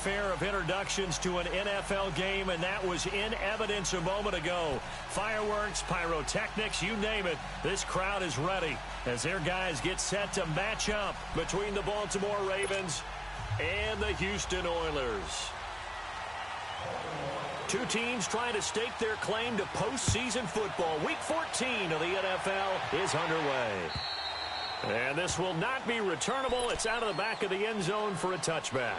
fanfare of introductions to an NFL game, and that was in evidence a moment ago. Fireworks, pyrotechnics, you name it. This crowd is ready as their guys get set to match up between the Baltimore Ravens and the Houston Oilers. Two teams trying to stake their claim to postseason football. Week 14 of the NFL is underway. And this will not be returnable. It's out of the back of the end zone for a touchback.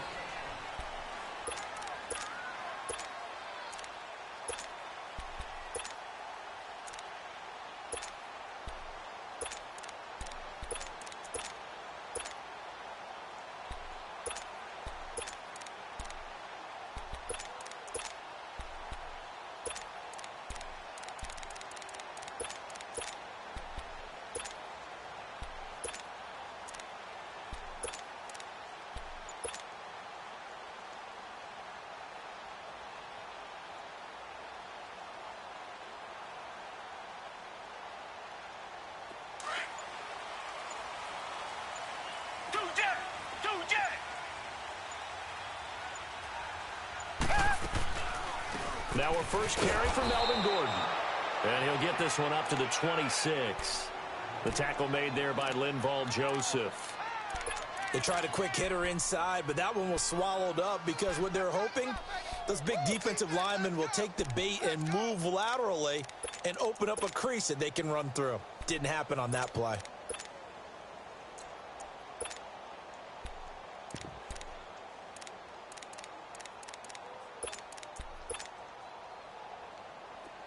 Now a first carry for Melvin Gordon. And he'll get this one up to the 26. The tackle made there by Linval Joseph. They tried a quick hitter inside, but that one was swallowed up because what they're hoping, those big defensive linemen will take the bait and move laterally and open up a crease that they can run through. Didn't happen on that play.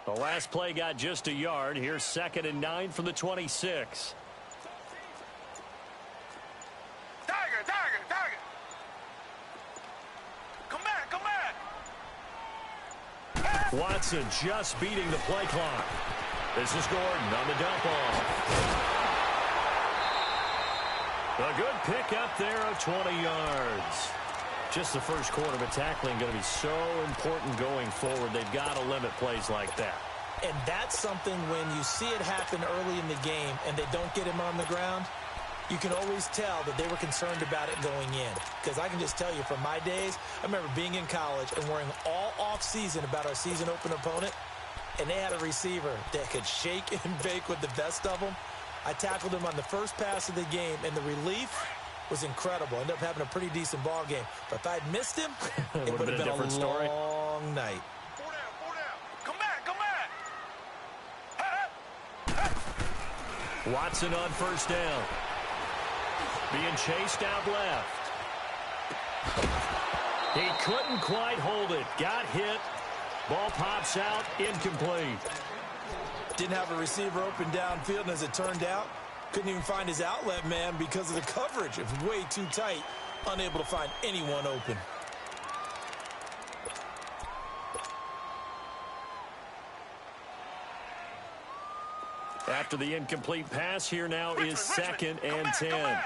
The last play got just a yard. Here's 2nd and 9 from the 26. Tiger. Come back. Watson just beating the play clock. This is Gordon on the dump off. A good pick up there of 20 yards. Just the first quarter, but tackling going to be so important going forward. They've got to limit plays like that. And that's something when you see it happen early in the game and they don't get him on the ground, you can always tell that they were concerned about it going in. Because I can just tell you from my days, I remember being in college and worrying all off-season about our season open opponent, and they had a receiver that could shake and bake with the best of them. I tackled him on the first pass of the game, and the relief was incredible. Ended up having a pretty decent ball game. But if I'd missed him, it would have been a story. long night. Four down. Come back. Watson on first down. Being chased out left. He couldn't quite hold it. Got hit. Ball pops out. Incomplete. Didn't have a receiver open downfield, and as it turned out, couldn't even find his outlet man because of the coverage. It was way too tight. Unable to find anyone open. After the incomplete pass, here now is 2nd and 10.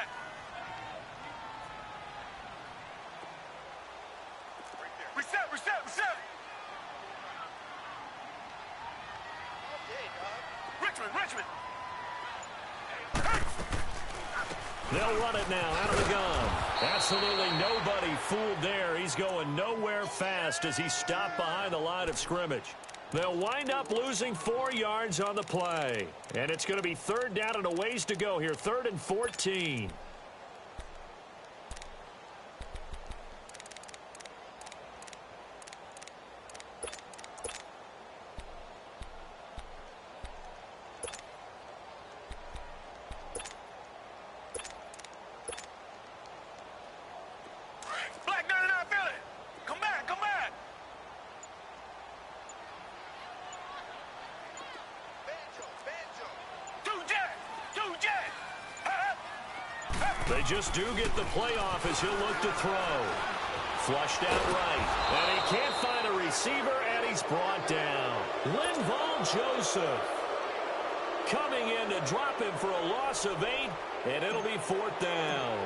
Reset. Richmond. They'll run it now out of the gun. Absolutely nobody fooled there. He's going nowhere fast as he stopped behind the line of scrimmage. They'll wind up losing 4 yards on the play. And it's going to be 3rd down and a ways to go here. 3rd and 14. They just do get the playoff as he'll look to throw. Flushed out right. And he can't find a receiver, and he's brought down. Linval Joseph coming in to drop him for a loss of 8, and it'll be 4th down.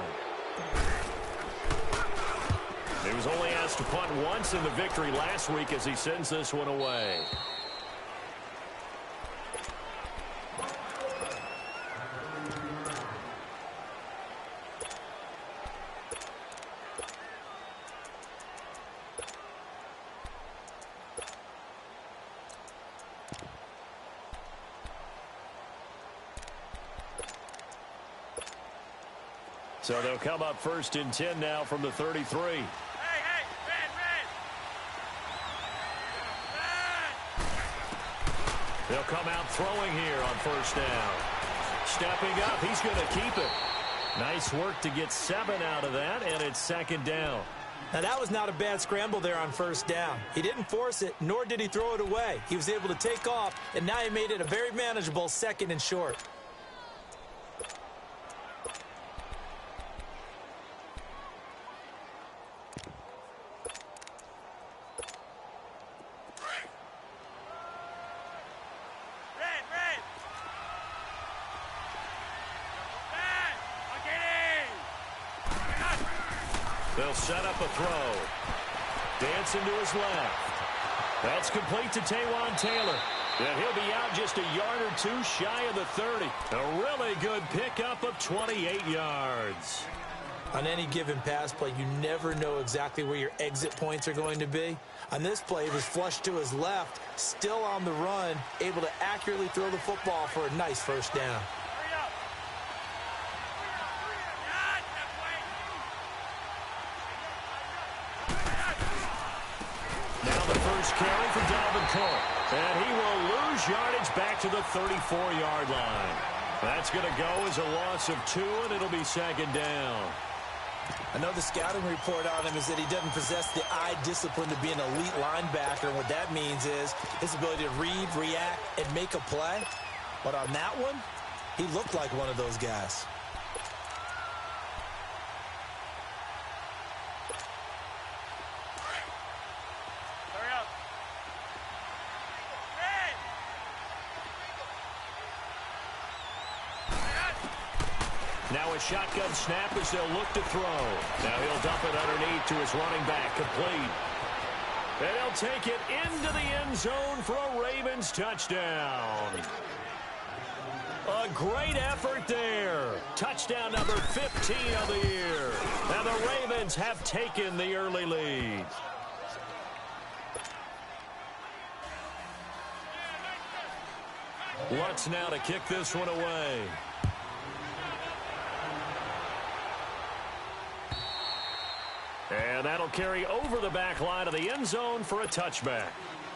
He was only asked to punt once in the victory last week as he sends this one away. So they'll come up 1st and 10 now from the 33. Hey, red. They'll come out throwing here on 1st down. Stepping up, he's going to keep it. Nice work to get 7 out of that, and it's 2nd down. Now, that was not a bad scramble there on 1st down. He didn't force it, nor did he throw it away. He was able to take off, and now he made it a very manageable 2nd and short. They'll set up a throw. Dancing to his left. That's complete to Taywan Taylor. And he'll be out just a yard or 2 shy of the 30. A really good pickup of 28 yards. On any given pass play, you never know exactly where your exit points are going to be. On this play, he was flushed to his left, still on the run, able to accurately throw the football for a nice 1st down. Carry from Dalvin Cook. And he will lose yardage back to the 34-yard line. That's going to go as a loss of 2, and it'll be 2nd down. I know the scouting report on him is that he doesn't possess the eye discipline to be an elite linebacker. And what that means is his ability to read, react, and make a play. But on that one, he looked like one of those guys. Now a shotgun snap as they'll look to throw. Now he'll dump it underneath to his running back, complete. And he'll take it into the end zone for a Ravens touchdown. A great effort there. Touchdown number 15 of the year. And the Ravens have taken the early lead. Lutz now to kick this one away. And that'll carry over the back line of the end zone for a touchback.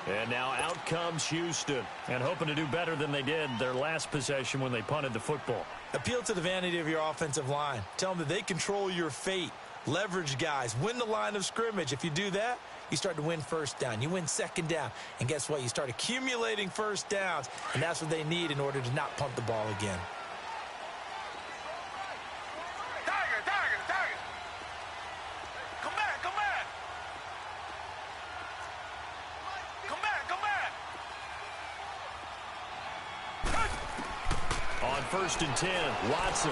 And now out comes Houston. And hoping to do better than they did their last possession when they punted the football. Appeal to the vanity of your offensive line. Tell them that they control your fate. Leverage guys. Win the line of scrimmage. If you do that, you start to win 1st down. You win 2nd down. And guess what? You start accumulating 1st downs. And that's what they need in order to not punt the ball again. On 1st and 10, Watson.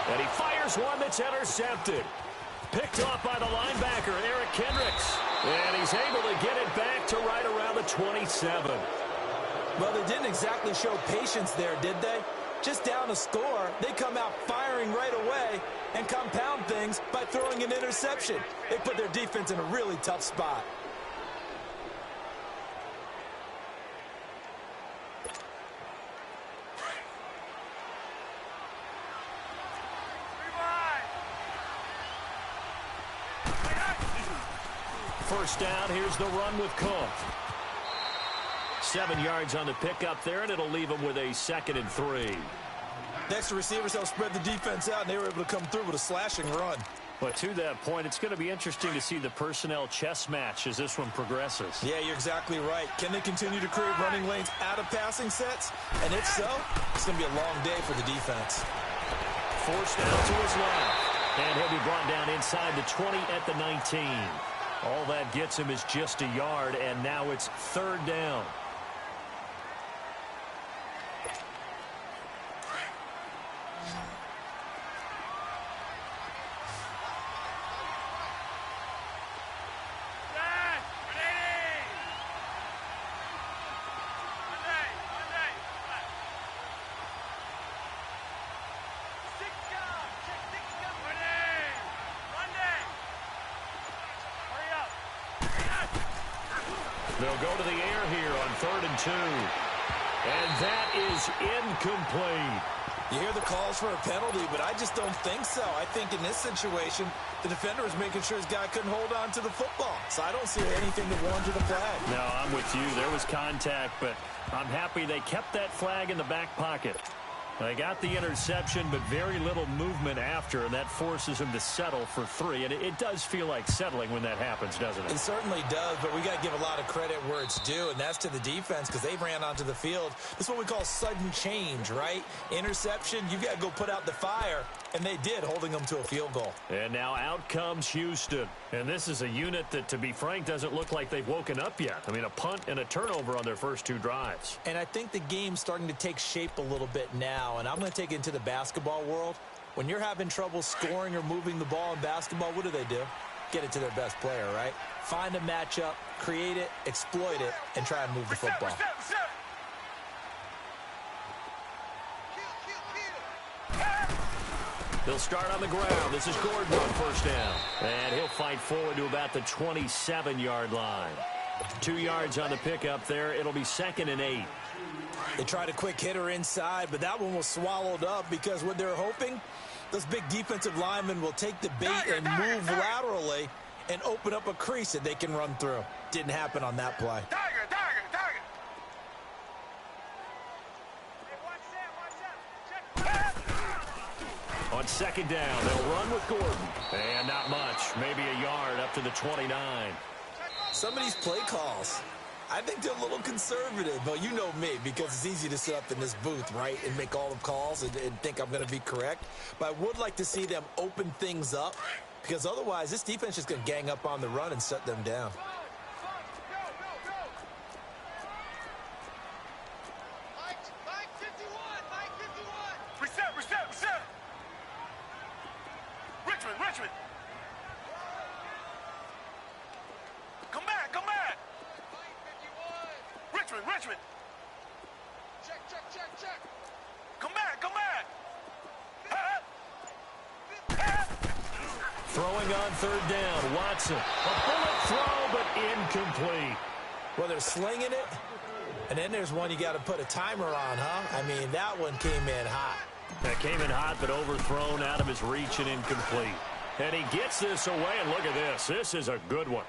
And he fires one that's intercepted. Picked off by the linebacker, Eric Kendricks. And he's able to get it back to right around the 27. Well, they didn't exactly show patience there, did they? Just down a score, they come out firing right away and compound things by throwing an interception. They put their defense in a really tough spot. First down, here's the run with Cook. 7 yards on the pickup there, and it'll leave him with a 2nd and 3. Next to receivers, they'll spread the defense out, and they were able to come through with a slashing run. But to that point, it's going to be interesting to see the personnel chess match as this one progresses. Yeah, you're exactly right. Can they continue to create running lanes out of passing sets? And if so, it's going to be a long day for the defense. Forced out to his left. And he'll be brought down inside the 20 at the 19. All that gets him is just a yard, and now it's 3rd down. They'll go to the air here on 3rd and 2. And that is incomplete. You hear the calls for a penalty, but I just don't think so. I think in this situation, the defender was making sure his guy couldn't hold on to the football. So I don't see anything to warrant the flag. No, I'm with you. There was contact, but I'm happy they kept that flag in the back pocket. They got the interception, but very little movement after, and that forces them to settle for 3. And it does feel like settling when that happens, doesn't it? It certainly does, but we got to give a lot of credit where it's due, and that's to the defense because they ran onto the field. This is what we call sudden change, right? Interception, you've got to go put out the fire, and they did, holding them to a field goal. And now out comes Houston. And this is a unit that, to be frank, doesn't look like they've woken up yet. I mean, a punt and a turnover on their first 2 drives. And I think the game's starting to take shape a little bit now, and I'm going to take it into the basketball world. When you're having trouble scoring or moving the ball in basketball, what do? Get it to their best player, right? Find a matchup, create it, exploit it, and try and move the football. They'll start on the ground. This is Gordon on first down. And he'll fight forward to about the 27-yard line. 2 yards on the pickup there. It'll be 2nd and 8. They tried a quick hitter inside, but that one was swallowed up because what they're hoping, those big defensive linemen will take the bait and move laterally and open up a crease that they can run through. Didn't happen on that play. On 2nd down, they'll run with Gordon. And not much, maybe a yard up to the 29. Some of these play calls, I think they're a little conservative. But you know me, because it's easy to sit up in this booth, right, and make all the calls and think I'm going to be correct. But I would like to see them open things up, because otherwise this defense is going to gang up on the run and shut them down. Richmond. Come back. Richmond. Check. Come back. Throwing on 3rd down, Watson. A bullet throw, but incomplete. Well, they're slinging it, and then there's one you got to put a timer on, huh? I mean, that one came in hot. That came in hot, but overthrown out of his reach and incomplete. And he gets this away, and look at this. This is a good one.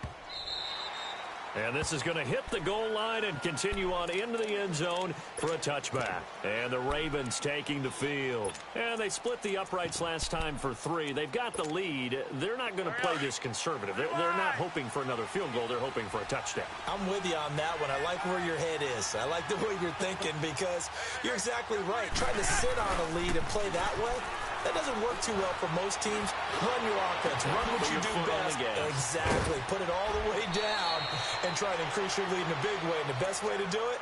And this is going to hit the goal line and continue on into the end zone for a touchback. And the Ravens taking the field. And they split the uprights last time for 3. They've got the lead. They're not going to play this conservative. They're not hoping for another field goal. They're hoping for a touchdown. I'm with you on that one. I like where your head is. I like the way you're thinking because you're exactly right. Trying to sit on a lead and play that way, that doesn't work too well for most teams. Run your offense. Run what you do best. Exactly. Put it all the way down and try to increase your lead in a big way. And the best way to do it,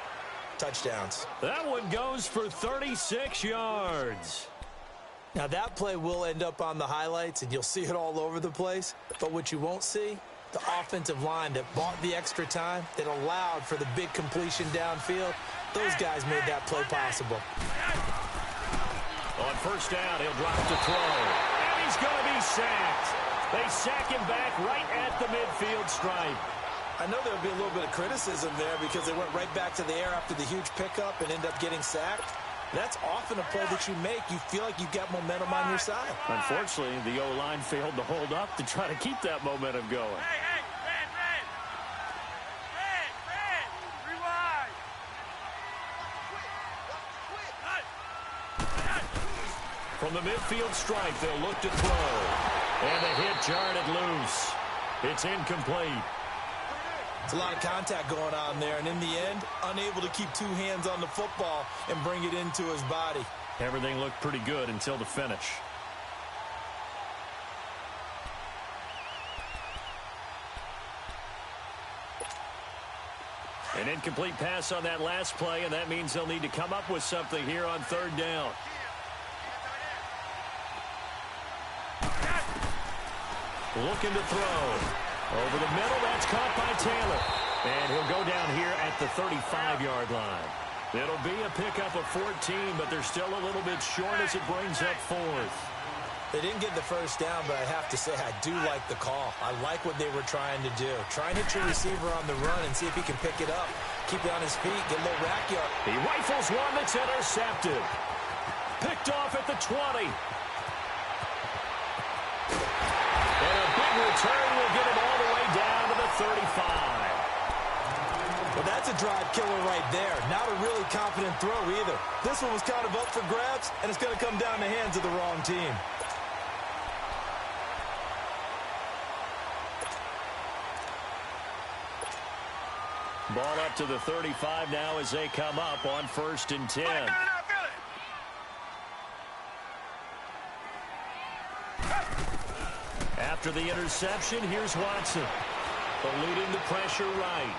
touchdowns. That one goes for 36 yards. Now, that play will end up on the highlights, and you'll see it all over the place. But what you won't see, the offensive line that bought the extra time, that allowed for the big completion downfield, those guys made that play possible. On first down, he'll drop to throw. And he's going to be sacked. They sack him back right at the midfield stripe. I know there'll be a little bit of criticism there because they went right back to the air after the huge pickup and end up getting sacked. That's often a play that you make. You feel like you've got momentum on your side. Unfortunately, the O-line failed to hold up to try to keep that momentum going. Red. Rewind. From the midfield stripe, they'll look to throw. And the hit jarred it loose. It's incomplete. It's a lot of contact going on there, and in the end, unable to keep 2 hands on the football and bring it into his body. Everything looked pretty good until the finish. An incomplete pass on that last play, and that means they'll need to come up with something here on 3rd down. Looking to throw. Over the middle, that's caught by Taylor. And he'll go down here at the 35-yard line. It'll be a pickup of 14, but they're still a little bit short as it brings up 4th. They didn't get the first down, but I have to say I do like the call. I like what they were trying to do. Try and hit your receiver on the run and see if he can pick it up. Keep it on his feet, get a little rack yard. He rifles one that's intercepted. Picked off at the 20. And a big return will get him all the way down to the 35. Well, that's a drive killer right there. Not a really confident throw either. This one was kind of up for grabs, and it's going to come down the hands of the wrong team. Ball up to the 35 now as they come up on 1st and 10. After the interception, here's Watson. Eluding the pressure right.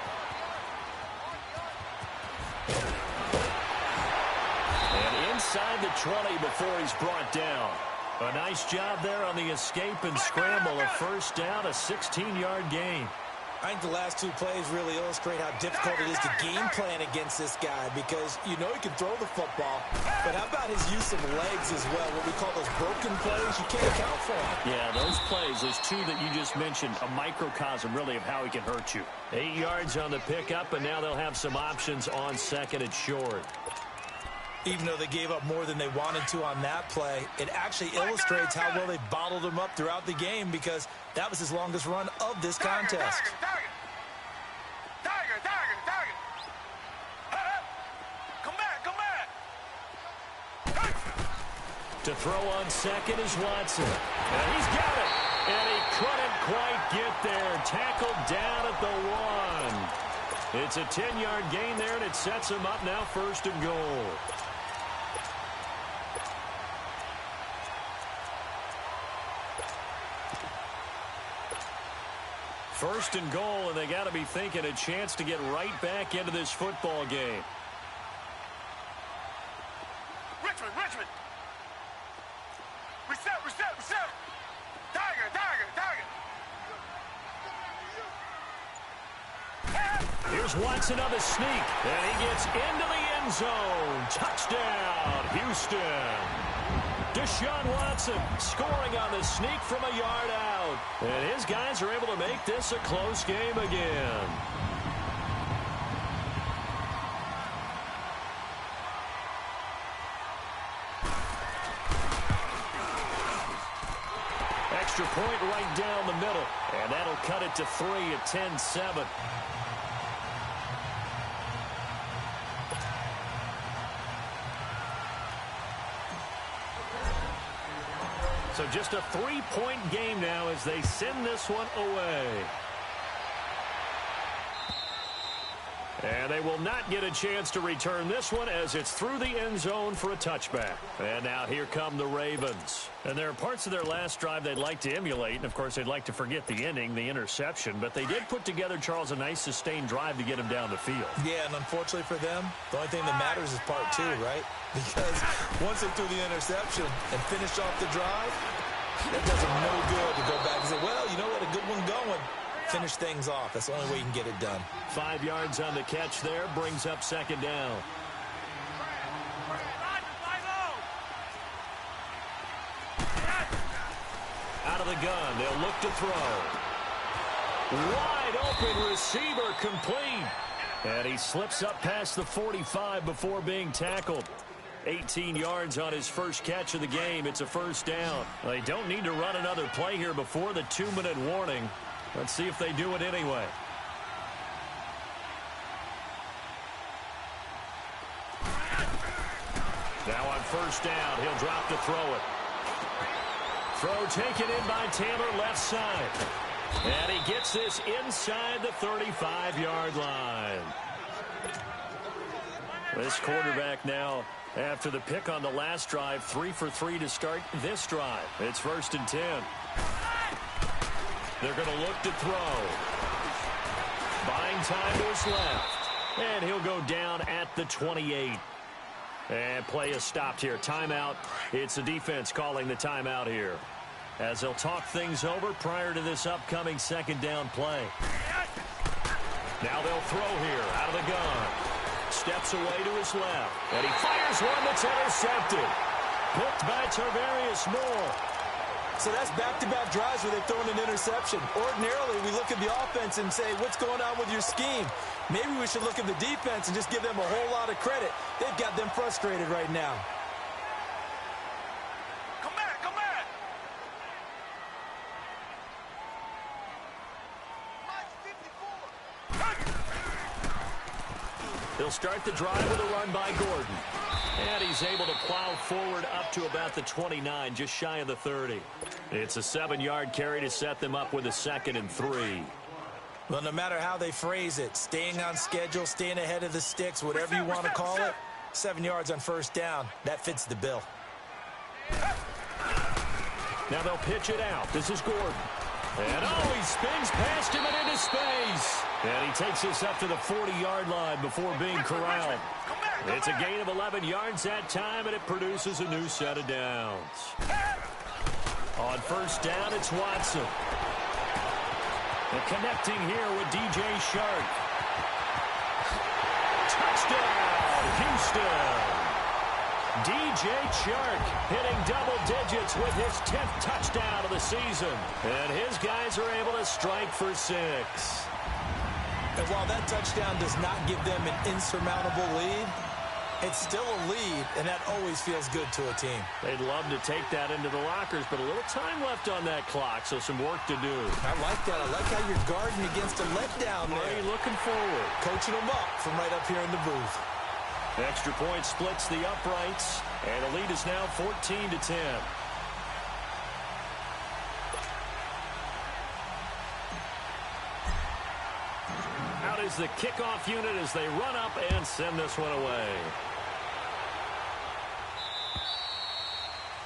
And inside the 20 before he's brought down. A nice job there on the escape and scramble. A first down, a 16-yard gain. I think the last two plays really illustrate how difficult it is to game plan against this guy because you know he can throw the football, but how about his use of legs as well, what we call those broken plays? You can't account for them. Yeah, those plays, those two that you just mentioned, a microcosm really of how he can hurt you. 8 yards on the pickup, and now they'll have some options on 2nd and short. Even though they gave up more than they wanted to on that play, it actually illustrates how well they bottled him up throughout the game because that was his longest run of this contest. Come back. To throw on 2nd is Watson. And he's got it. And he couldn't quite get there. Tackled down at the 1. It's a 10-yard gain there, and it sets him up now 1st and goal. First and goal, and they got to be thinking a chance to get right back into this football game. Richmond. Reset. Tiger. Here's Watson on the sneak, and he gets into the end zone. Touchdown, Houston. Deshaun Watson scoring on the sneak from a yard out. And his guys are able to make this a close game again. Extra point right down the middle. And that'll cut it to 3 at 10-7. So just a 3-point game now as they send this one away. And they will not get a chance to return this one as it's through the end zone for a touchback. And now here come the Ravens. And there are parts of their last drive they'd like to emulate. And, of course, they'd like to forget the ending, the interception. But they did put together, Charles, a nice sustained drive to get him down the field. Yeah, and unfortunately for them, the only thing that matters is part 2, right? Because once they threw the interception and finished off the drive, that does them no good to go back and say, well, you know what, a good one going. Finish things off. That's the only way you can get it done. 5 yards on the catch there, brings up 2nd down. Out of the gun, they'll look to throw. Wide open receiver, complete. And he slips up past the 45 before being tackled. 18 yards on his first catch of the game. It's a first down. They don't need to run another play here before the 2-minute warning. Let's see if they do it anyway. Now on first down, he'll drop to throw it. Throw taken in by Taylor left side. And he gets this inside the 35-yard line. This quarterback now, after the pick on the last drive, 3 for 3 to start this drive. It's 1st and 10. They're going to look to throw. Buying time to his left. And he'll go down at the 28. And play is stopped here. Timeout. It's the defense calling the timeout here, as they'll talk things over prior to this upcoming 2nd down play. Now they'll throw here out of the gun. Steps away to his left. And he fires one that's intercepted. Picked by Tarvarius Moore. So that's back-to-back drives where they've thrown an interception. Ordinarily, we look at the offense and say, what's going on with your scheme? Maybe we should look at the defense and just give them a whole lot of credit. They've got them frustrated right now. Come back, come back. He'll start the drive with a run by Gordon. And he's able to plow forward up to about the 29, just shy of the 30. It's a 7-yard carry to set them up with a 2nd and 3. Well, no matter how they phrase it, staying on schedule, staying ahead of the sticks, whatever you want to call it, 7 yards on first down, that fits the bill. Now they'll pitch it out. This is Gordon. And, he spins past him and into space. And he takes this up to the 40-yard line before being corralled. It's a gain of 11 yards that time, and it produces a new set of downs. On first down, it's Watson. And connecting here with DJ Shark. Touchdown, Houston. DJ Shark hitting double digits with his 10th touchdown of the season. And his guys are able to strike for 6. And while that touchdown does not give them an insurmountable lead, it's still a lead, and that always feels good to a team. They'd love to take that into the lockers, but a little time left on that clock, so some work to do. I like that. I like how you're guarding against a letdown there. Murray looking forward. Coaching them up from right up here in the booth. Extra point splits the uprights, and the lead is now 14-10. Out is the kickoff unit as they run up and send this one away.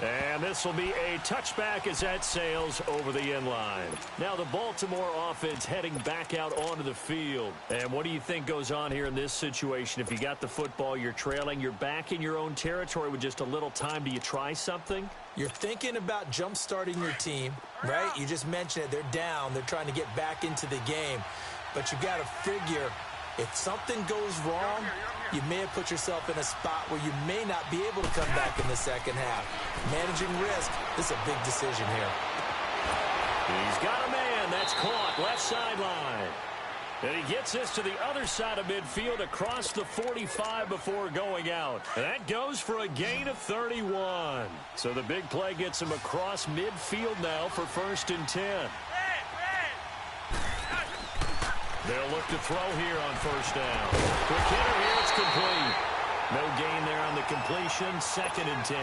And this will be a touchback as that sails over the end line. Now the Baltimore offense heading back out onto the field. And what do you think goes on here in this situation? If you got the football, you're trailing, you're back in your own territory with just a little time. Do you try something? You're thinking about jump-starting your team, right? You just mentioned it. They're down. They're trying to get back into the game. But you got to figure, if something goes wrong, you may have put yourself in a spot where you may not be able to come back in the second half. Managing risk, this is a big decision here. He's got a man. That's caught. Left sideline. And he gets this to the other side of midfield across the 45 before going out. And that goes for a gain of 31. So the big play gets him across midfield now for 1st and 10. They'll look to throw here on first down. Quick hitter here, it's complete. No gain there on the completion, 2nd and 10.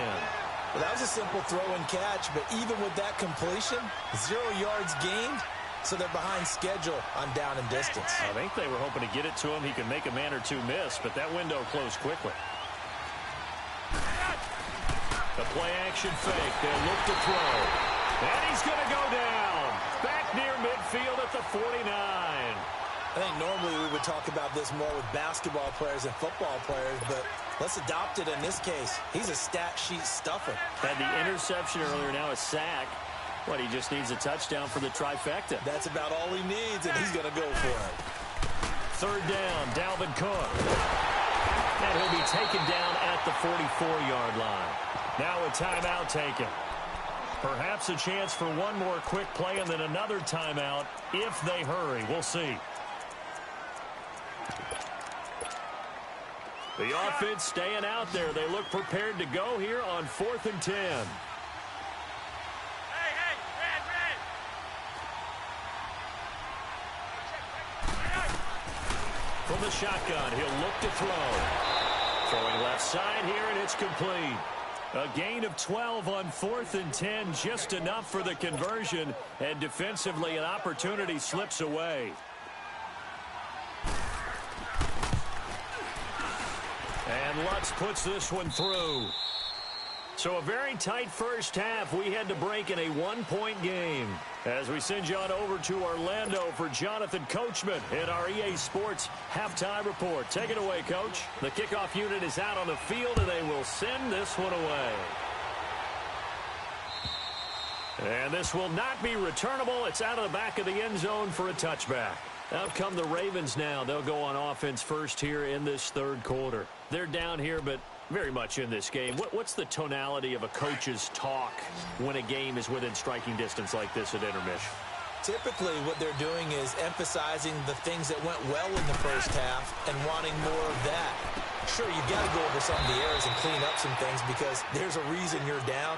Well, that was a simple throw and catch, but even with that completion, 0 yards gained, so they're behind schedule on down and distance. I think they were hoping to get it to him. He could make a man or two miss, but that window closed quickly. The play action fake. They'll look to throw. And he's going to go down. Back near midfield at the 49. I think normally we would talk about this more with basketball players and football players, but let's adopt it in this case. He's a stat sheet stuffer. Had the interception earlier, now a sack. What, he just needs a touchdown for the trifecta. That's about all he needs, and he's going to go for it. 3rd down, Dalvin Cook. And he'll be taken down at the 44-yard line. Now a timeout taken. Perhaps a chance for one more quick play and then another timeout if they hurry. We'll see. The offense staying out there. They look prepared to go here on 4th and 10. Red. From the shotgun, he'll look to throw. Throwing left side here, and it's complete. A gain of 12 on 4th and 10, just enough for the conversion, and defensively an opportunity slips away. And Lutz puts this one through. So a very tight first half. We had to break in a 1-point game. As we send you on over to Orlando for Jonathan Coachman in our EA Sports Halftime Report. Take it away, Coach. The kickoff unit is out on the field, and they will send this one away. And this will not be returnable. It's out of the back of the end zone for a touchback. Out come the Ravens now. They'll go on offense first here in this 3rd quarter. They're down here, but very much in this game. What's the tonality of a coach's talk when a game is within striking distance like this at intermission? Typically, what they're doing is emphasizing the things that went well in the first half and wanting more of that. Sure, you've got to go over some of the errors and clean up some things because there's a reason you're down.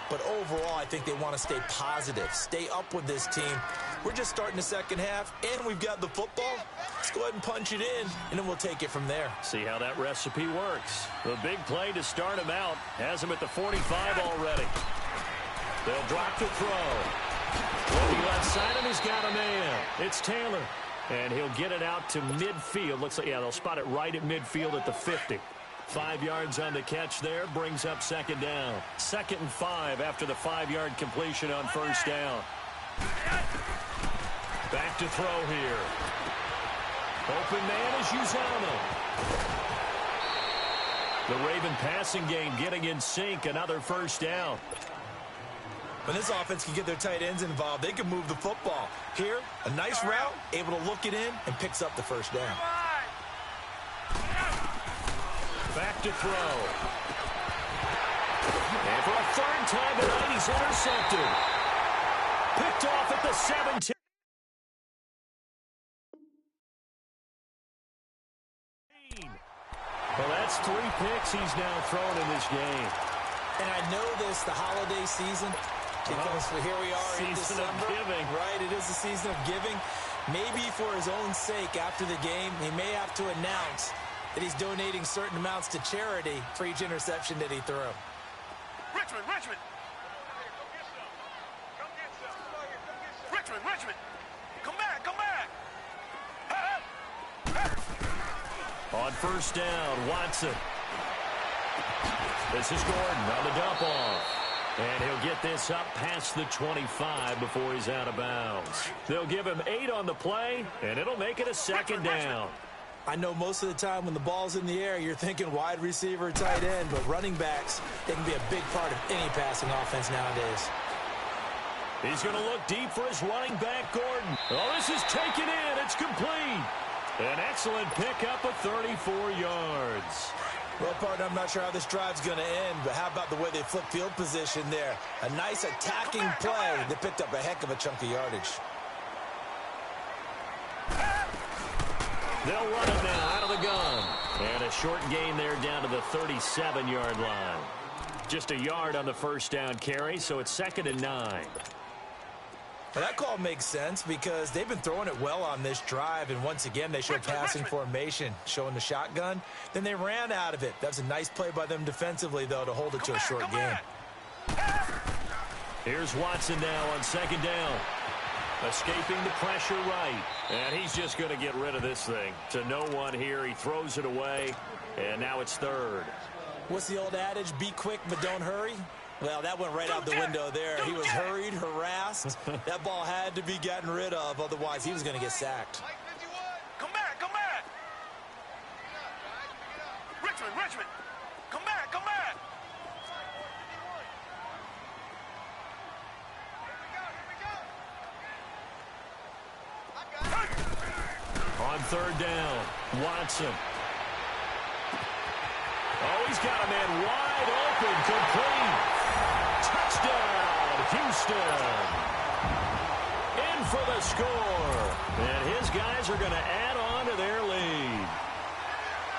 But overall, I think they want to stay positive, stay up with this team. We're just starting the second half, and we've got the football. Let's go ahead and punch it in, and then we'll take it from there. See how that recipe works. The big play to start him out has him at the 45 already. They'll drop to throw. On the left side, and he's got a man. It's Taylor. And he'll get it out to midfield. Looks like, yeah, they'll spot it right at midfield at the 50. 5 yards on the catch there. Brings up second down. 2nd and 5 after the 5-yard completion on first down. Back to throw here. Open man is Uzama. The Raven passing game getting in sync. Another first down. When this offense can get their tight ends involved, they can move the football. Here, a nice route, able to look it in, and picks up the first down. Back to throw. And for a third time tonight, he's intercepted. Picked off at the 17. Well, that's 3 picks he's now thrown in this game. And I know this, the holiday season, because here we are in December. Season of giving. Right, it is the season of giving. Maybe for his own sake after the game, he may have to announce that he's donating certain amounts to charity for each interception that he threw. Richmond! Richmond! Come back! On first down, Watson. This is Gordon on the dump off. And he'll get this up past the 25 before he's out of bounds. They'll give him 8 on the play, and it'll make it a second down. I know most of the time when the ball's in the air, you're thinking wide receiver, tight end, but running backs, they can be a big part of any passing offense nowadays. He's going to look deep for his running back, Gordon. Oh, this is taken in. It's complete. An excellent pickup of 34 yards. Well, partner, I'm not sure how this drive's going to end, but how about the way they flip field position there? A nice attacking play that picked up a heck of a chunk of yardage. They'll run it now out of the gun. And a short gain there down to the 37-yard line. Just a yard on the first down carry, so it's 2nd and 9. Well, that call makes sense because they've been throwing it well on this drive, and once again they show passing formation, showing the shotgun. Then they ran out of it. That was a nice play by them defensively, though, to hold it to a short game. Here's Watson now on 2nd down. Escaping the pressure right. And he's just going to get rid of this thing. To no one here. He throws it away, and now it's 3rd. What's the old adage? Be quick, but don't hurry. Well, that went right out the window there. He was hurried, harassed. That ball had to be gotten rid of, otherwise he was going to get sacked. Come back! Richmond! Come back! On 3rd down, Watson. Oh, he's got a man wide open, complete. Touchdown, Houston. In for the score. And his guys are going to add on to their lead.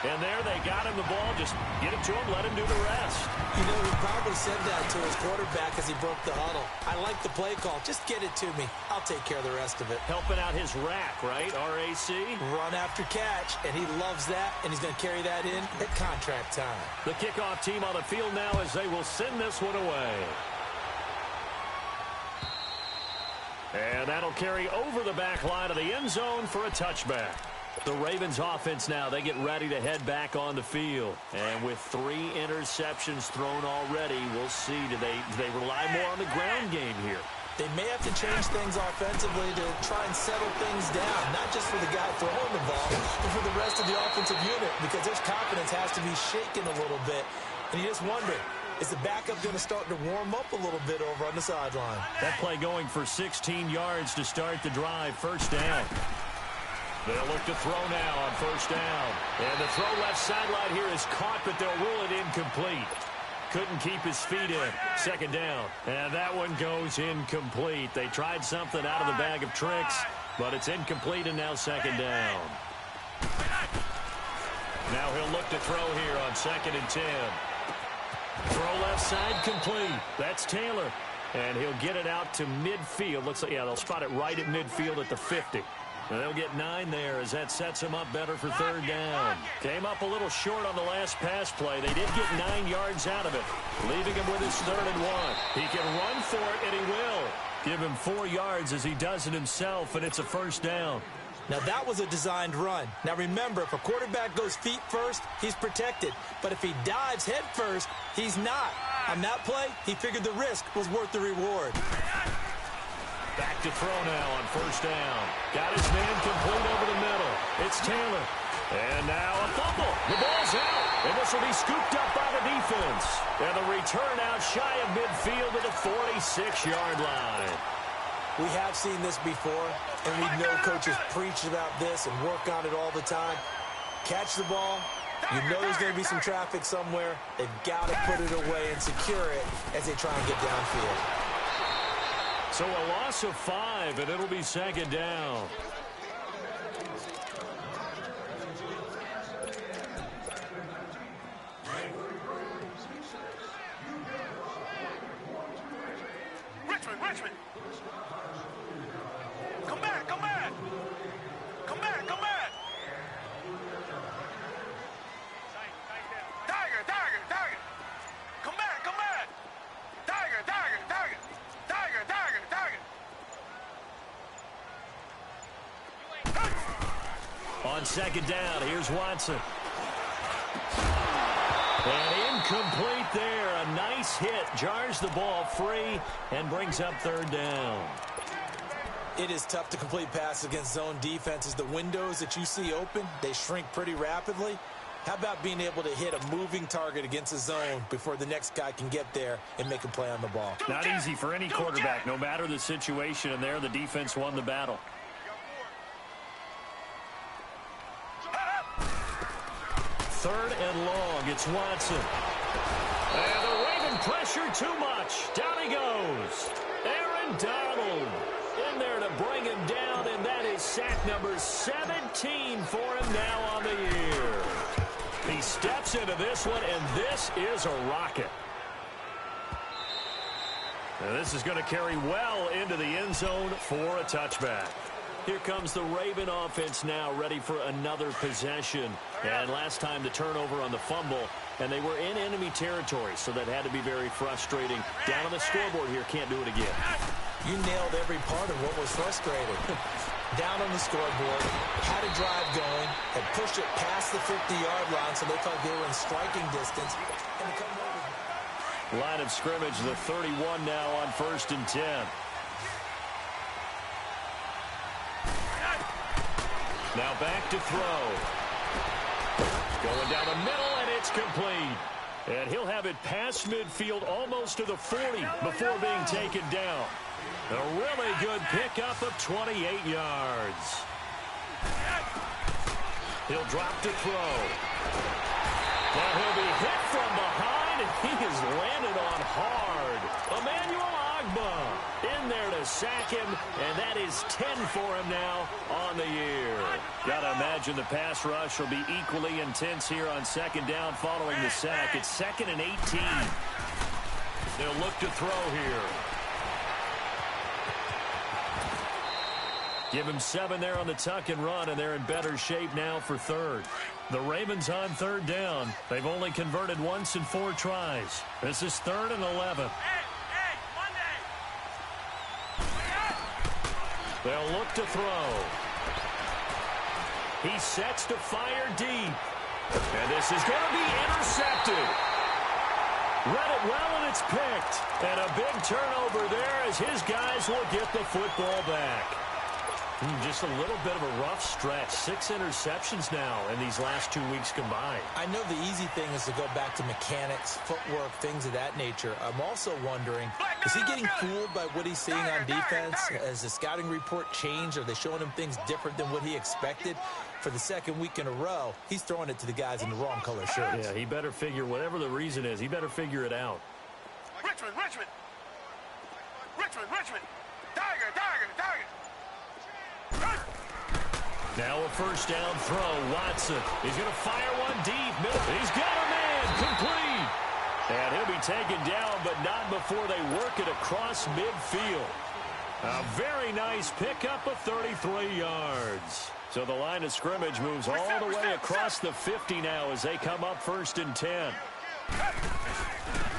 And there they got him the ball. Just get it to him, let him do the rest. You know, he probably said that to his quarterback as he broke the huddle. I like the play call. Just get it to me. I'll take care of the rest of it. Helping out his rack, right? RAC. Run after catch, and he loves that, and he's going to carry that in at contract time. The kickoff team on the field now as they will send this one away. And that'll carry over the back line of the end zone for a touchback. The Ravens offense now, they get ready to head back on the field. And with 3 interceptions thrown already, we'll see, do they rely more on the ground game here? They may have to change things offensively to try and settle things down, not just for the guy throwing the ball, but for the rest of the offensive unit, because their confidence has to be shaken a little bit. And you just wonder, is the backup going to start to warm up a little bit over on the sideline? That play going for 16 yards to start the drive. First down. They'll look to throw now on first down. And the throw left sideline here is caught, but they'll rule it incomplete. Couldn't keep his feet in. Second down. And that one goes incomplete. They tried something out of the bag of tricks, but it's incomplete and now second down. Now he'll look to throw here on 2nd and 10. Throw left side complete. That's Taylor. And he'll get it out to midfield. Looks like, yeah, they'll spot it right at midfield at the 50. And they'll get 9 there as that sets them up better for third down. Came up a little short on the last pass play. They did get 9 yards out of it, leaving him with his 3rd and 1. He can run for it, and he will. Give him 4 yards as he does it himself, and it's a first down. Now, that was a designed run. Now, remember, if a quarterback goes feet first, he's protected. But if he dives head first, he's not. On that play, he figured the risk was worth the reward. Back to throw now on first down. Got his man complete over the middle. It's Taylor. And now a fumble. The ball's out. And this will be scooped up by the defense. And the return out shy of midfield to the 46-yard line. We have seen this before, and we know coaches preach about this and work on it all the time. Catch the ball. You know there's going to be some traffic somewhere. They've got to put it away and secure it as they try and get downfield. So a loss of 5, and it'll be second down. Richmond. Come back. Come back. Tiger. Come back. Tiger. On second down, here's Watson. And incomplete there. A nice hit. Jars the ball free and brings up third down. It is tough to complete passes against zone defenses. The windows that you see open, they shrink pretty rapidly. How about being able to hit a moving target against a zone before the next guy can get there and make a play on the ball? Not easy for any quarterback, no matter the situation, and there the defense won the battle. Third and long, it's Watson. And the Raven pressure too much. Down he goes. Aaron Donald in there to bring him down, and that is sack number 17 for him now on the year. He steps into this one, and this is a rocket. And this is going to carry well into the end zone for a touchback. Here comes the Raven offense now, ready for another possession. And last time the turnover on the fumble, and they were in enemy territory, so that had to be very frustrating. Down on the scoreboard here, can't do it again. You nailed every part of what was frustrating. Down on the scoreboard, had a drive going, had pushed it past the 50-yard line, so they thought they were in striking distance. Line of scrimmage, the 31 now on 1st and 10. Now back to throw. Going down the middle, and it's complete. And he'll have it past midfield almost to the 40 before being taken down. A really good pickup of 28 yards. He'll drop to throw. Now he'll be hit from behind, and he has landed on hard. Emmanuel Agba in there to sack him, and that is 10 for him now on the year. Got to imagine the pass rush will be equally intense here on second down following the sack. It's 2nd and 18. They'll look to throw here. Give him 7 there on the tuck and run, and they're in better shape now for third. The Ravens on third down. They've only converted once in 4 tries. This is 3rd and 11. They'll look to throw. He sets to fire deep. And this is going to be intercepted. Read it well, and it's picked. And a big turnover there as his guys will get the football back. Just a little bit of a rough stretch. 6 interceptions now in these last 2 weeks combined. I know the easy thing is to go back to mechanics, footwork, things of that nature. I'm also wondering, is he getting fooled by what he's seeing on defense? Has the scouting report changed? Are they showing him things different than what he expected? For the second week in a row, he's throwing it to the guys in the wrong color shirts. Yeah, he better figure, whatever the reason is, he better figure it out. Richmond. Tiger. Now a first down throw. Watson. He's going to fire one deep. He's got a man. Complete. And he'll be taken down, but not before they work it across midfield. A very nice pickup of 33 yards. So the line of scrimmage moves all the way across the 50 now as they come up 1st and 10.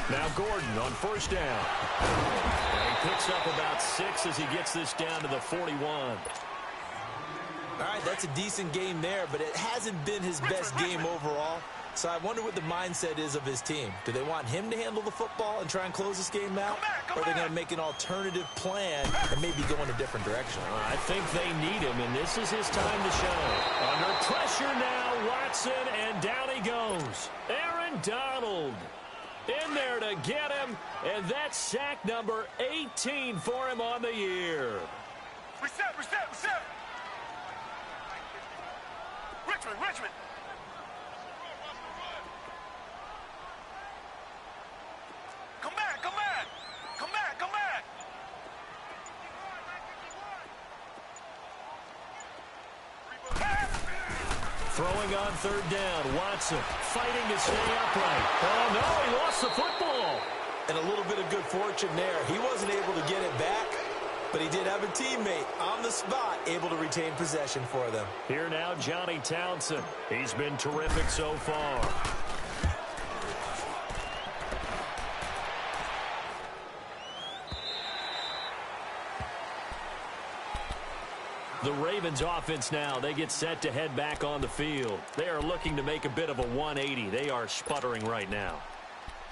Now Gordon on first down. And he picks up about 6 as he gets this down to the 41. All right, that's a decent game there, but it hasn't been his best game overall. So I wonder what the mindset is of his team. Do they want him to handle the football and try and close this game out? Or are they going to make an alternative plan and maybe go in a different direction? I think they need him, and this is his time to shine. Under pressure now, Watson, and down he goes. Aaron Donald in there to get him, and that's sack number 18 for him on the year. Reset. Richmond. Come back. Throwing on third down, Watson fighting to stay upright. Oh, no, he lost the football. And a little bit of good fortune there. He wasn't able to get it back, but he did have a teammate on the spot able to retain possession for them. Here now, Johnny Townsend. He's been terrific so far. The Ravens offense now, they get set to head back on the field. They are looking to make a bit of a 180. They are sputtering right now.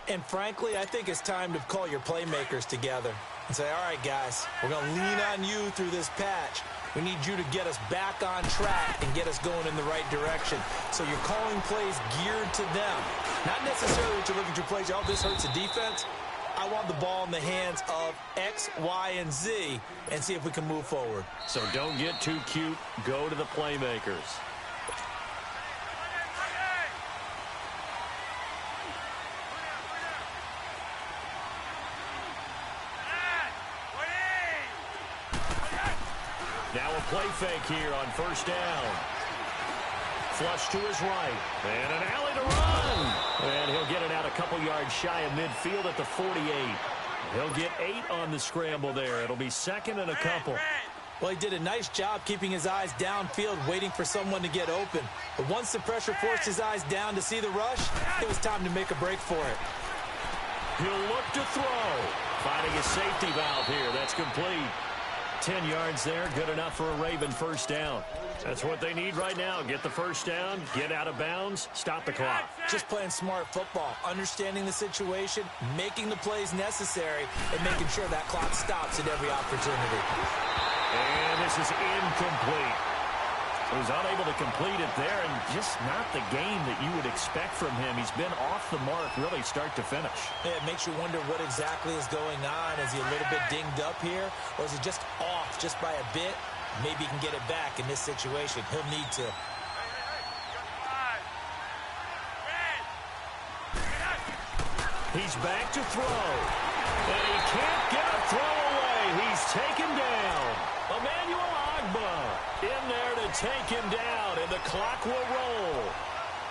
And frankly, I think it's time to call your playmakers together and say, all right, guys, we're going to lean on you through this patch. We need you to get us back on track and get us going in the right direction. So you're calling plays geared to them. Not necessarily that you look at your plays, oh, this hurts the defense. I want the ball in the hands of X, Y, and Z and see if we can move forward. So don't get too cute. Go to the playmakers. Now a play fake here on first down. Flush to his right. And an alley to run. And he'll get it out a couple yards shy of midfield at the 48. He'll get 8 on the scramble there. It'll be 2nd and a couple. Well, he did a nice job keeping his eyes downfield, waiting for someone to get open. But once the pressure forced his eyes down to see the rush, it was time to make a break for it. He'll look to throw. Finding a safety valve here. That's complete. 10 yards there, good enough for a Raven first down. That's what they need right now. Get the first down, get out of bounds, stop the clock. Just playing smart football, understanding the situation, making the plays necessary, and making sure that clock stops at every opportunity. And this is incomplete. He was unable to complete it there, and just not the game that you would expect from him. He's been off the mark really start to finish. Yeah, it makes you wonder what exactly is going on. Is he a little bit dinged up here, or is he just off just by a bit? Maybe he can get it back in this situation. He'll need to. He's back to throw. And he can't get a throw away. He's taken down. Emmanuel Agba in there to take him down, and the clock will roll.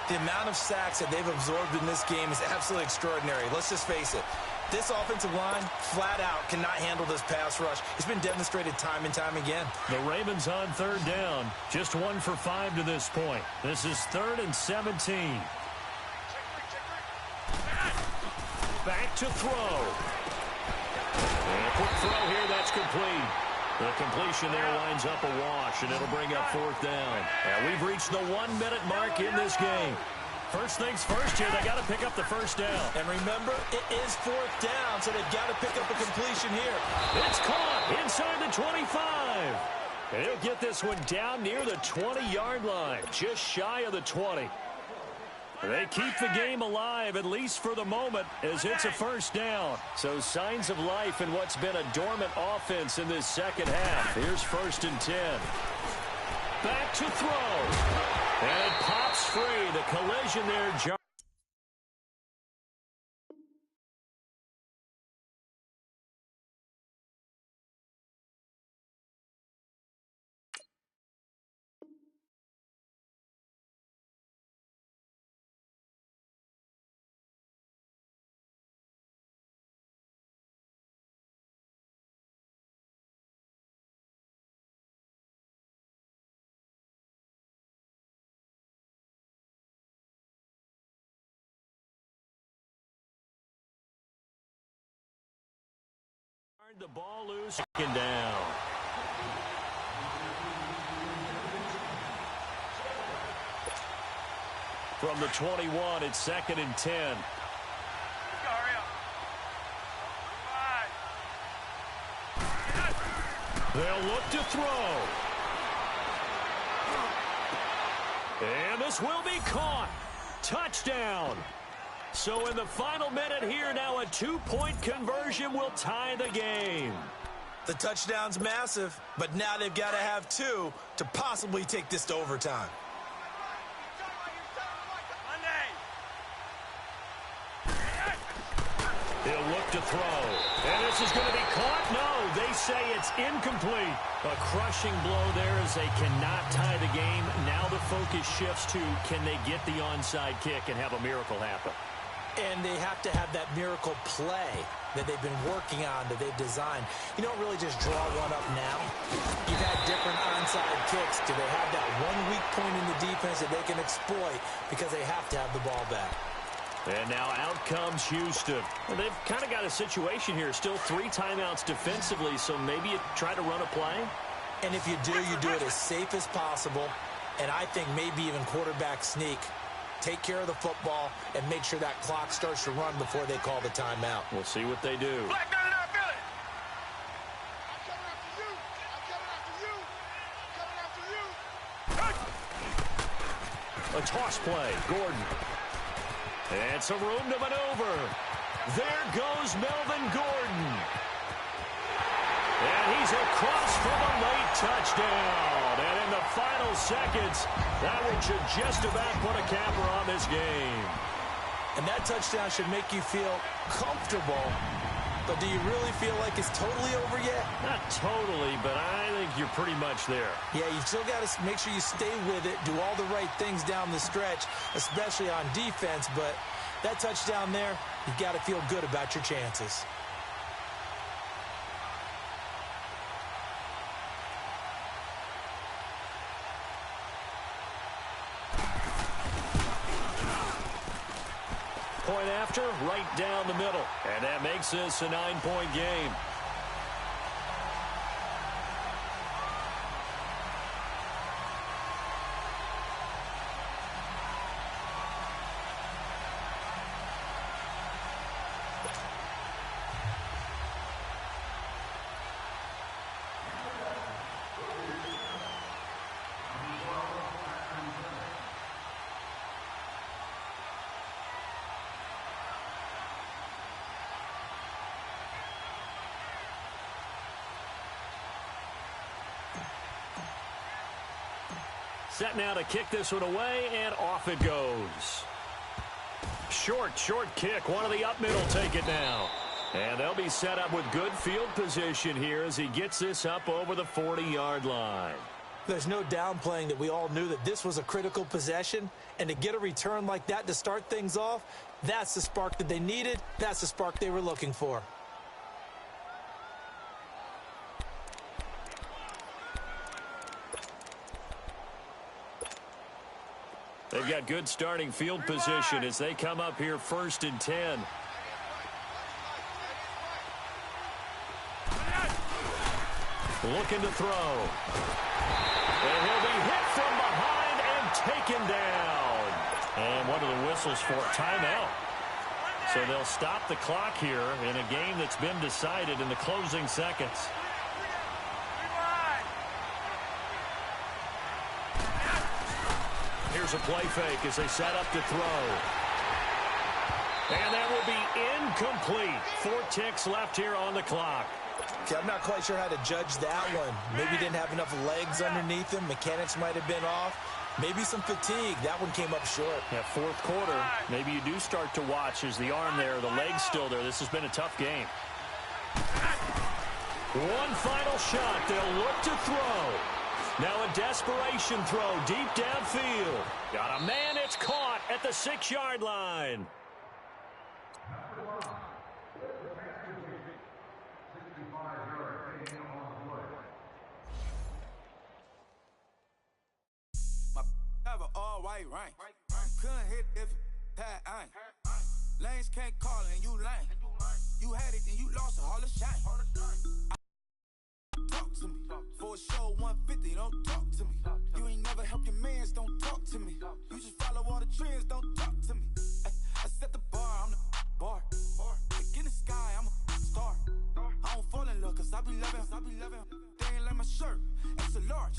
The amount of sacks that they've absorbed in this game is absolutely extraordinary. Let's just face it. This offensive line, flat out, cannot handle this pass rush. It's been demonstrated time and time again. The Ravens on third down. Just 1 for 5 to this point. This is 3rd and 17. Back to throw. And a quick throw here, that's complete. The completion there winds up a wash, and it'll bring up 4th down. And we've reached the 1-minute mark in this game. First things first here, they got to pick up the first down. And remember, it is 4th down, so they've got to pick up a completion here. It's caught inside the 25. And he'll get this one down near the 20-yard line, just shy of the 20. They keep the game alive, at least for the moment, as it's a first down. So signs of life in what's been a dormant offense in this second half. Here's 1st and 10. Back to throw. And it pops free. The collision there. The ball loose and down. From the 21, it's 2nd and 10. They'll look to throw. And this will be caught. Touchdown. So in the final minute here, now a 2-point conversion will tie the game. The touchdown's massive, but now they've got to have 2 to possibly take this to overtime. He'll look to throw. And this is going to be caught. No, they say it's incomplete. A crushing blow there as they cannot tie the game. Now the focus shifts to, can they get the onside kick and have a miracle happen? And they have to have that miracle play that they've been working on, that they've designed. You don't really just draw one up now. You've had different onside kicks. Do they have that one weak point in the defense that they can exploit because they have to have the ball back? And now out comes Houston. Well, they've kind of got a situation here. Still 3 timeouts defensively, so maybe you try to run a play. And if you do it as safe as possible, and I think maybe even quarterback sneak. Take care of the football and make sure that clock starts to run before they call the timeout. We'll see what they do. A toss play. Gordon. And some room to maneuver. There goes Melvin Gordon. And he's across for the late touchdown. And in the final seconds, that one should just about put a capper on this game. And that touchdown should make you feel comfortable. But do you really feel like it's totally over yet? Not totally, but I think you're pretty much there. Yeah, you've still got to make sure you stay with it, do all the right things down the stretch, especially on defense. But that touchdown there, you've got to feel good about your chances. Point after, right down the middle. And that makes this a 9-point game. Set now to kick this one away, and off it goes. Short kick. One of the up middle take it now. And they'll be set up with good field position here as he gets this up over the 40-yard line. There's no downplaying that we all knew that this was a critical possession, and to get a return like that to start things off, that's the spark that they needed. That's the spark they were looking for. They've got good starting field position as they come up here 1st and 10. Looking to throw. And he'll be hit from behind and taken down. And one of the whistles for timeout. So they'll stop the clock here in a game that's been decided in the closing seconds. a play fake as they set up to throw. And that will be incomplete. 4 ticks left here on the clock. See, I'm not quite sure how to judge that one. Maybe didn't have enough legs underneath him. Mechanics might have been off. Maybe some fatigue. That one came up short. Yeah, fourth quarter, maybe you do start to watch as the arm there, the leg's still there. This has been a tough game. One final shot. They'll look to throw. Now a desperation throw deep downfield. Got a man. It's caught at the 6-yard line. All white rank. Couldn't hit if had ain't. Lanes can't call it and you lame. You had it and you lost it, all the shine. Talk to me. For a show 150, don't talk to me. You ain't never help your mans, don't talk to me. You just follow all the trends, don't talk to me. I set the bar, I'm the bar. Like in the sky, I'm a star. I don't fall in love cause I be loving. They ain't like my shirt, extra large.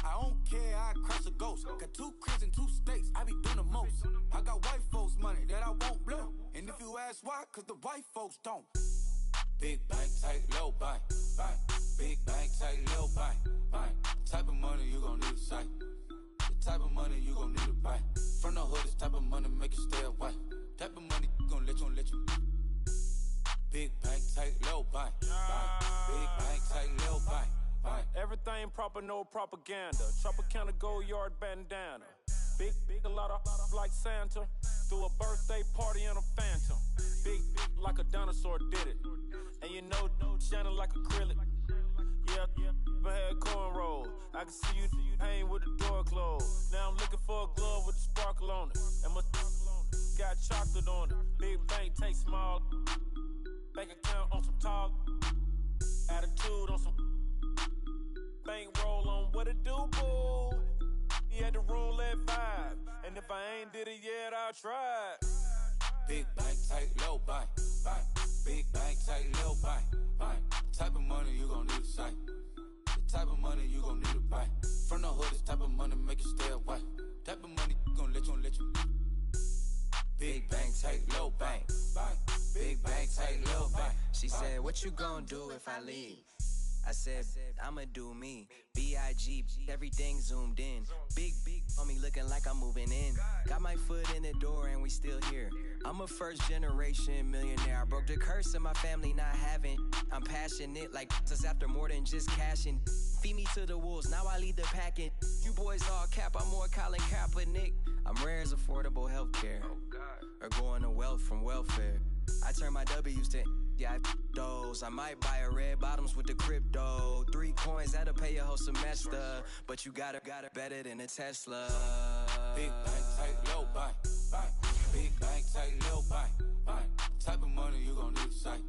I don't care, I crush a ghost. Got 2 cribs in 2 states, I be doing the most. I got white folks money that I won't blow. And if you ask why, cause the white folks don't. Big bank, tight, low bank, bank. Big bank, tight, low bank, bank. Type of money you gon' need a sight. The type of money you gon' need to buy. From the hood, this type of money make you stay away. Type of money gon' let you. Big bank, tight, low bank, bank. Big bank, tight, low bank. Everything proper, no propaganda. Tropicana gold yard bandana. Big, a lot of like Santa. Threw a birthday party in a phantom. Big, like a dinosaur did it. And you know, shining like acrylic. Yeah, I had cornrow. I can see you hang with the door closed. Now I'm looking for a glove with a sparkle on it. And my got chocolate on it. Big bank, take small. Bank account on some tall. Attitude on some. Bankroll on what it do, boo. He had the roulette vibe. And if I ain't did it yet, I'll try. Big bank, tight, low bank, bank. Big bank, tight, low bank, bank. Type of money you gon' need a sight. The type of money you gon' need to buy. From the hood, this type of money make you stay away. Type of money gon' let you. Big bank, tight, low bank, bank. Big bank, tight, low bank. She said, what you gon' do if I leave? I said, I'ma do me. B.I.G. Everything zoomed in. Big on me looking like I'm moving in. Got my foot in the door and we still here. I'm a first generation millionaire. I broke the curse of my family not having. I'm passionate like just after more than just cashing. Feed me to the wolves, now I lead the packing. You boys all cap, I'm more Colin Kaepernick. I'm rare as affordable healthcare. Or going to wealth from welfare. I turn my W's to those. I might buy a red bottoms with the crypto. 3 coins, that'll pay your whole semester. But you gotta better than a Tesla. Big bank, tight, low bank, bank. Big bank, tight, low bank, bank. Type of money you gon' need a sight.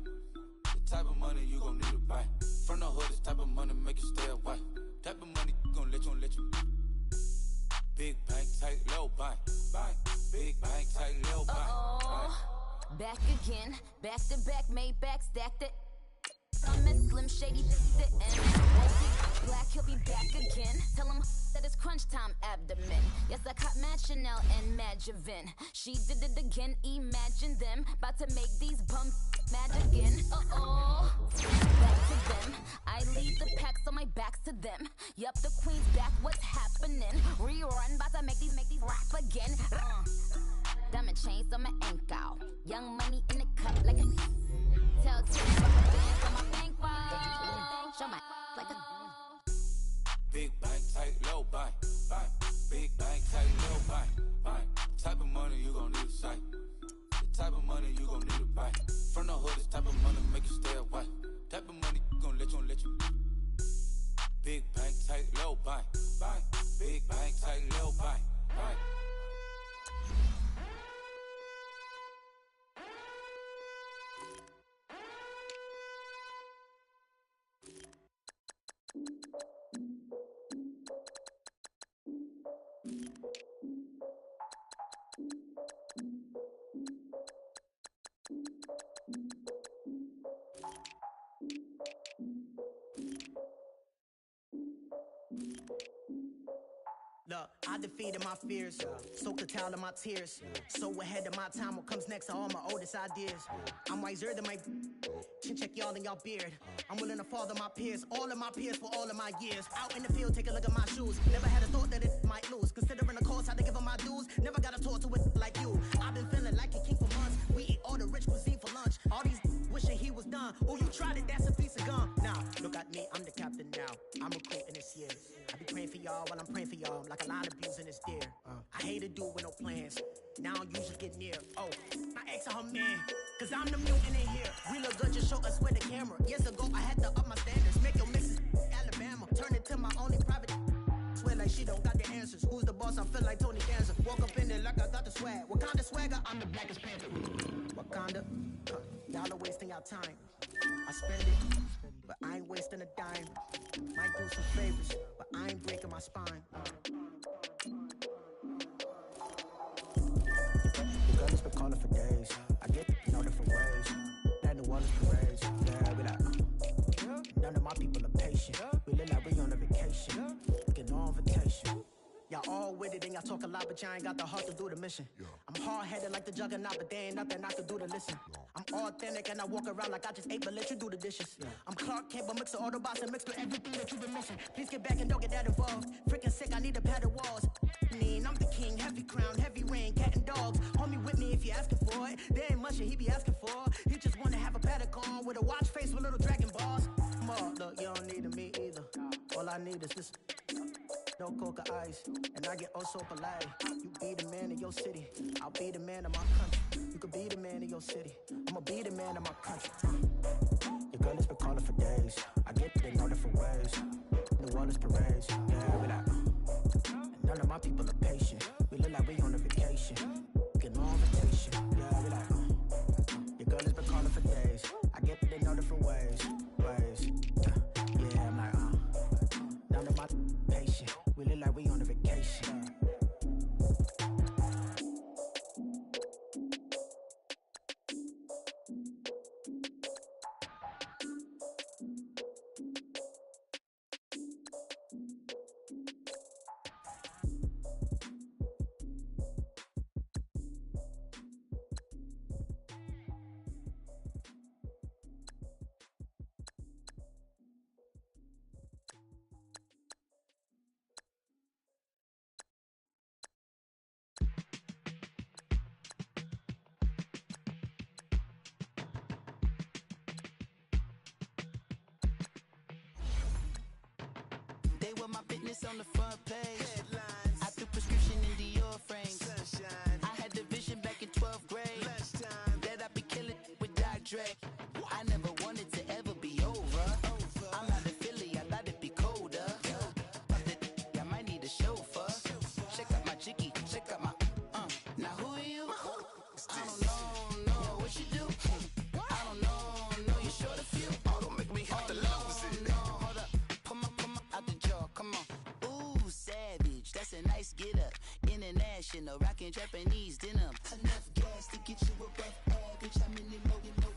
The type of money you gon' need to buy. From the hood, this type of money make you stay away. Type of money gon' let you. Big bank, tight, low bank, bank. Big bank, tight, low bank, bank. Back again, back to back, made back, stacked it. I'm in Slim Shady, the end. Won't be black, he'll be back again. Tell him that it's crunch time abdomen. Yes, I caught Mad Chanel and Mad Javin. She did it again, imagine them. About to make these bums mad again. Back to them. I lead the pack, so my back's to them. Yup, the queen's back, what's happening? Rerun, about to make these rap again. Diamond chains on my ankle. Young money in the cut like a tell from my bands on my bankroll. Show my like a big bank, tight, low bank, bank. Big bank, tight, low bank, bank. Type of money you gon' need a sight. The type of money you gon' need to buy. From the hood, this type of money make you stay away. Type of money gon' let you. Big bank, tight, low bank, bank. Big bank, tight, low bank, bank. Look, I defeated my fears, soaked the towel of my tears. So ahead of my time, what comes next are all my oldest ideas. I'm wiser than my chin check y'all in y'all beard. I'm willing to father my peers, all of my peers for all of my years. Out in the field, take a look at my shoes. Never had a thought that it might lose. Considering the cost, how to give them my dues. Never got a talk to it like you. I've been feeling like a king for months. We eat all the rich cuisine for lunch. All these wishing he was done. Oh, you tried it, that's a piece of gum. Now, look at me, I'm the captain now. I'm recruiting this year. I be praying for y'all while I'm praying for y'all. I'm like a line of abusing this deer. I hate a dude with no plans. Now I usually get near. Oh, my ex and her man. Cause I'm the mutant in here. We look good, just show us where the camera. Years ago, I had to up my standards. Make your missus Alabama. Turn it to my only private. Swear like she don't got the answers. Who's the boss? I feel like Tony Danza. Walk up in there like I got the swag. What kind of swagger? I'm the blackest panther. Wakanda. Y'all are wasting your time. I spend it, but I ain't wasting a dime. Might do some favors, but I ain't breaking my spine. The girl has been calling for days. I get no different ways. That New Orleans parades. Yeah, we like, none of my people are patient. We look like we on a vacation. Get no invitation. Y'all all with it and y'all talk a lot, but y'all ain't got the heart to do the mission. I'm hard-headed like the juggernaut, but there ain't nothing I can do to listen. I'm authentic and I walk around like I just ate, but let you do the dishes. I'm Clark Kent, but mix the Autobots and mix with everything that you've been missing. Please get back and don't get that involved. Freaking sick, I need a pad of walls. I'm the king, heavy crown, heavy rain, cat and dogs. Homie with me if you're asking for it. There ain't much that he be asking for. He just wanna have a paddock on with a watch face with little dragon balls. Look, you don't need me either. All I need is this. No coca ice, and I get oh so polite. You be the man of your city, I'll be the man of my country. You could be the man of your city, I'ma be the man of my country. Your girl has been calling for days. I get it in all different ways. New Orleans parades, yeah, we like. And none of my people are patient. We look like we on a vacation. Get no invitation, yeah, we like. Your girl has been calling for days. I get it in all different ways. Yeah, I'm like, none of my patient. We look like we on a vacation. They were my business on the front page. Headlines. I threw prescription in Dior frames. Sunshine. I had the vision back in 12th grade. Lunchtime. That I'd be killing with Dr. Dre. I never wanted to ever be over. I'm out of Philly, I thought it'd be colder. I might need a chauffeur. Check out my chicky, check out my Now who are you? I don't know what you do. I don't know you short a few. Oh, don't make me have to lose it. No, hold up. Come on, out the jaw, come on. Ooh, savage, that's a nice get up. International, rockin' Japanese denim. Enough gas to get you above average. I'm in it, know you do.